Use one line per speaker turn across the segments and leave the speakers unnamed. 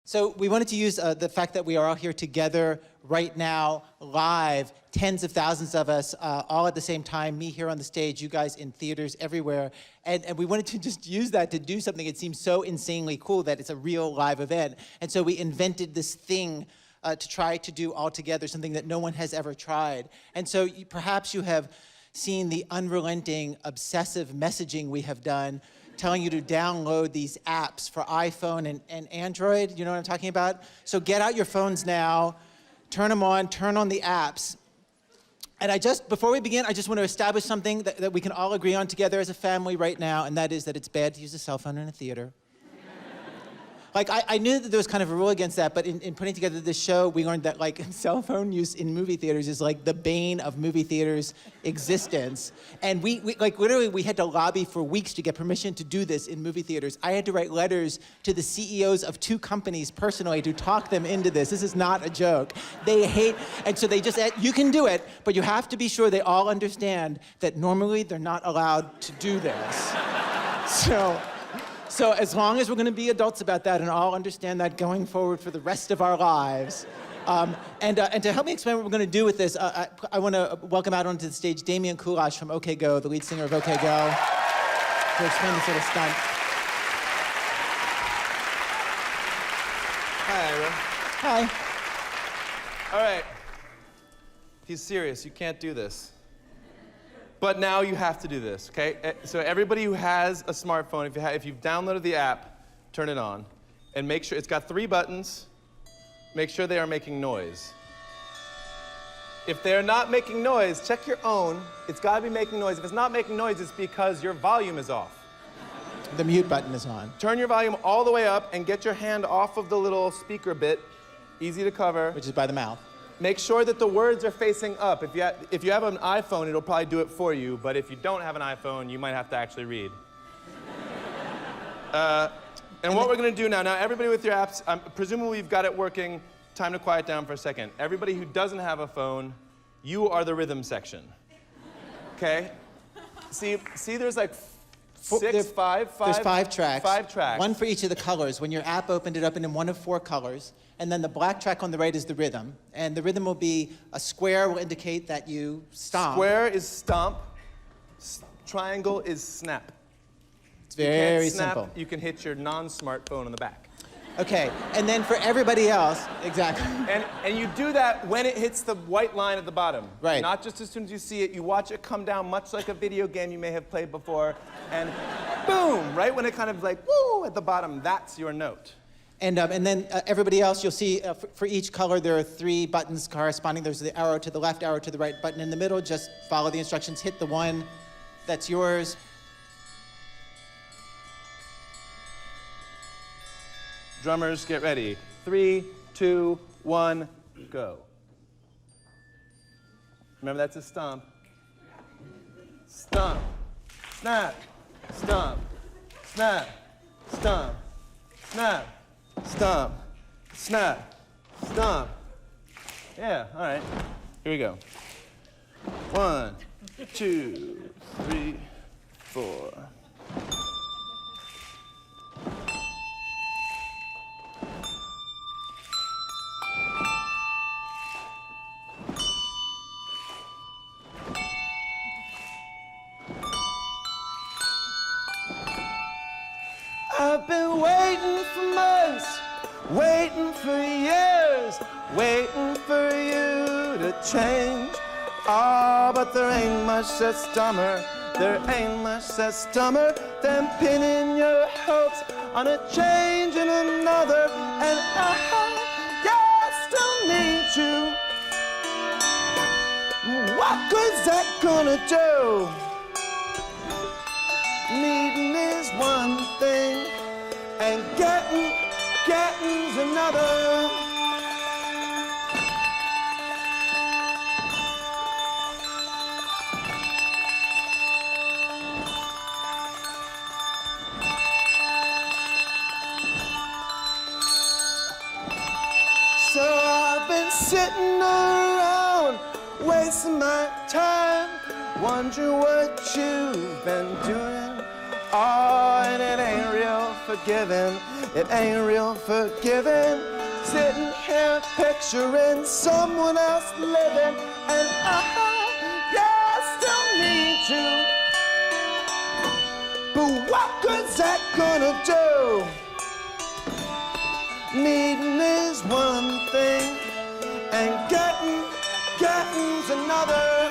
So we wanted to use the fact that we are all here together right now, live, tens of thousands of us, all at the same time, me here on the stage, you guys in theaters everywhere. And we wanted to just use that to do something. It seems so insanely cool that it's a real live event. And so we invented this thing to try to do all together, something that no one has ever tried. And so perhaps you have seen the unrelenting, obsessive messaging we have done, telling you to download these apps for iPhone and Android. You know what I'm talking about? So get out your phones now, turn them on, turn on the apps. And before we begin, I just want to establish something that we can all agree on together as a family right now, and that is that it's bad to use a cell phone in a theater. Like, I knew that there was kind of a rule against that, but in putting together this show, we learned that, like, cell phone use in movie theaters is, like, the bane of movie theaters' existence. And we literally, we had to lobby for weeks to get permission to do this in movie theaters. I had to write letters to the CEOs of 2 companies personally to talk them into this. This is not a joke. They hate, and so they just said, you can do it, but you have to be sure they all understand that normally they're not allowed to do this. So as long as we're going to be adults about that and all understand that going forward for the rest of our lives. And to help me explain what we're going to do with this, I want to welcome out onto the stage Damian Kulash from OK Go, the lead singer of OK Go, to explain this sort of stunt.
Hi, Ira.
Hi.
All right. He's serious. You can't do this. But now you have to do this, okay? So everybody who has a smartphone, if you've downloaded the app, turn it on. And make sure, it's got 3 buttons. Make sure they are making noise. If they're not making noise, check your own. It's gotta be making noise. If it's not making noise, it's because your volume is off.
The mute button is on.
Turn your volume all the way up and get your hand off of the little speaker bit. Easy to cover.
Which is by the mouth.
Make sure that the words are facing up. If you have an iPhone, it'll probably do it for you, but if you don't have an iPhone, you might have to actually read. And what we're gonna do now, everybody with your apps, presumably you've got it working. Time to quiet down for a second. Everybody who doesn't have a phone, you are the rhythm section, okay? See, there's like
There's 5 tracks.
5 tracks.
One for each of the colors. When your app opened, it opened in one of 4 colors. And then the black track on the right is the rhythm. And the rhythm will be a square will indicate that you stomp.
Square is stomp. Triangle is snap.
It's very
snap,
simple.
You can hit your non-smartphone on the back.
Okay, and then for everybody else, exactly.
And you do that when it hits the white line at the bottom.
Right.
Not just as soon as you see it. You watch it come down, much like a video game you may have played before, and boom, right when it kind of like, woo, at the bottom, that's your note.
And then everybody else, you'll see for each color, there are 3 buttons corresponding. There's the arrow to the left, arrow to the right, button in the middle. Just follow the instructions, hit the one that's yours.
Drummers, get ready. 3, 2, 1, go. Remember, that's a stomp. Stomp, snap, stomp, snap, stomp, snap, stomp, snap, stomp. Yeah, all right. Here we go. 1, 2, 3, 4. I've been waiting for months, waiting for years, waiting for you to change. Oh, but there ain't much that's dumber, there ain't much that's dumber than pinning your hopes on a change in another. And I still need you. What good's that gonna do? Needing is one thing, and getting's another. So I've been sitting around, wasting my time, wondering what you've been doing Oh, and it ain't real forgiving. It ain't real forgiving. Sitting here picturing someone else living, and yeah, I still need you. But what good's that gonna do? Needing is one thing, and getting's another.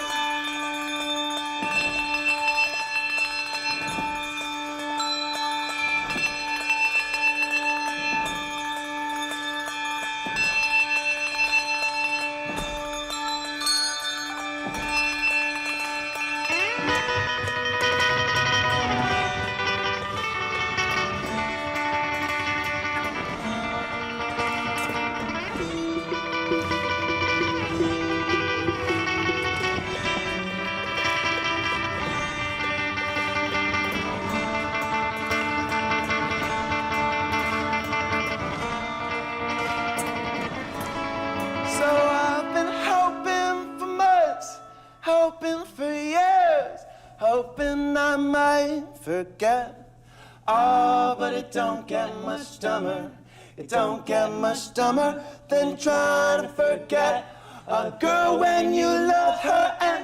So I've been hoping for months, hoping for years, hoping I might forget. Oh, but it don't get much dumber. It don't get much dumber than trying to forget a girl when you love her, and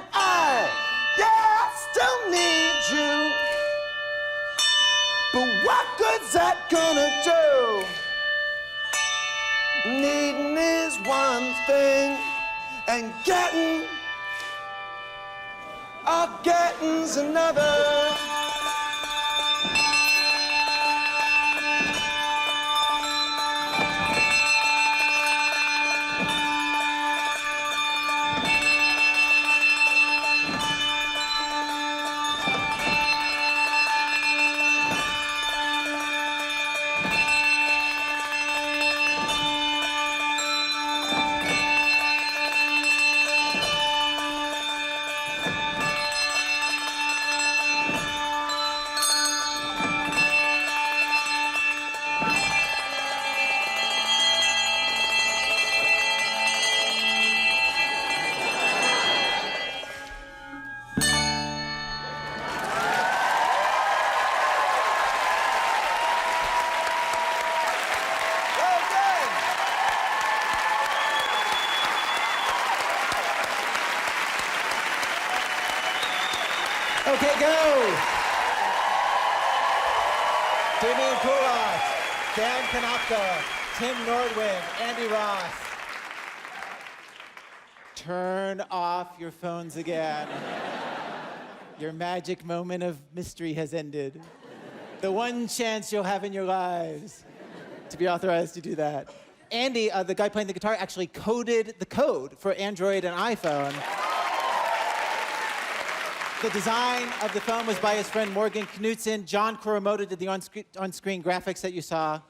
yeah, I still need you. But what good's that gonna do? Needing is one thing, and getting's another.
Okay, go! Damian Kouros, Dan Konopka, Tim Nordwin, Andy Ross. Turn off your phones again. Your magic moment of mystery has ended. The one chance you'll have in your lives to be authorized to do that. Andy, the guy playing the guitar, actually coded the code for Android and iPhone. The design of the phone was by his friend Morgan Knudsen. John Kuramoto did the on-screen graphics that you saw.